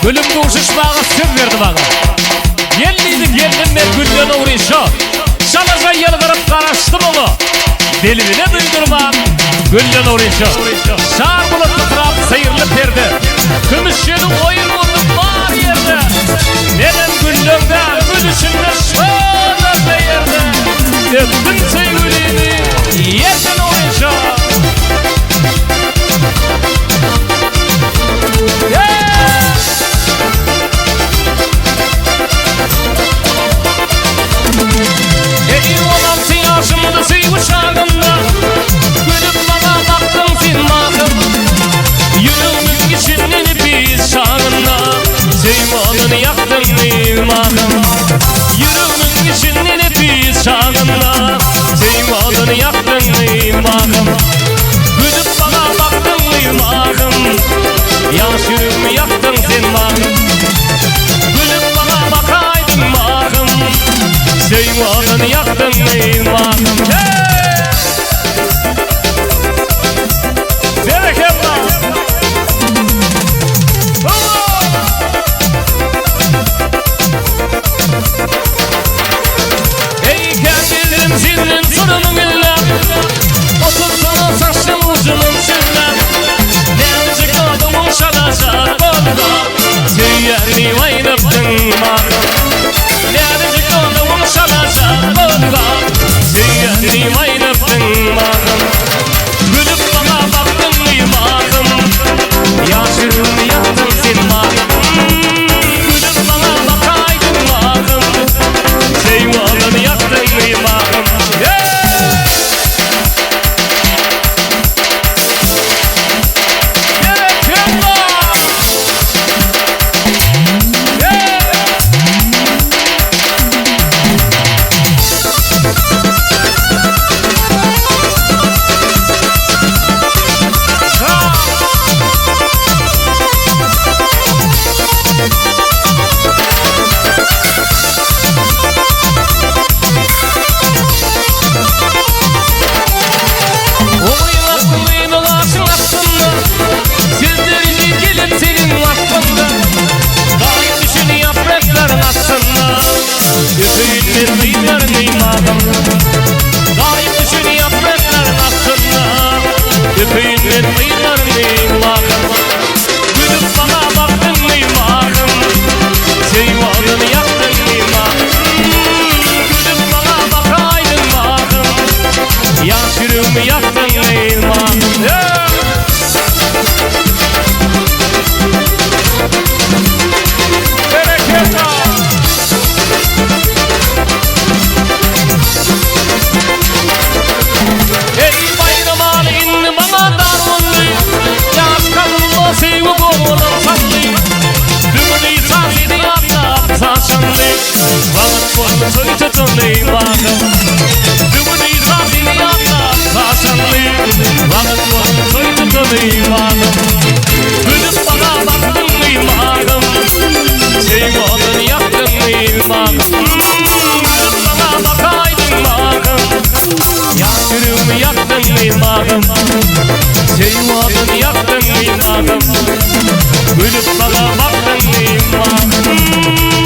Gülüm kuşuşmağa söz verdi bana. Yelliydi geldim ben günden uğrayışa. Şalaca yılgırıp karaştım onu. Delivine duydurmam günden uğrayışa. Şar bulup tuturam seyirli perde. Kümüş yedi oyun buldum var yerde. Neden güllerde gülüşünde şöyle yerde. Öptüm sevgilini yerden uğrayışa. Yaşımda uçağımda gülüp bana baktın filmakım. Yüreğimin içinin biz çağında Seymanını yaktın filmakım. Yüreğimin içinin biz çağında Seymanını yaktın filmakım. Gülüp bana baktın filmakım. Yaş yüreğimi yaktın filmakım. Gülüp bana bakaydın makım. Seymanını yaktın filmakım. Zilin turumun illa otursana saçın ucunun çilla. Nemcik odumun şalacak oldu. Tüyerini oynaptın makam. Nemcik odumun şalacak oldu. Tüyerini oynaptın makam. Gülüp bana baktın makam. Yaşırını yaktın sen makam. Gülüp bana bakaydın makam. Seymanını yaktın makam. Seymanını yaktın filmakım. Gülüp bana baktın filmakım.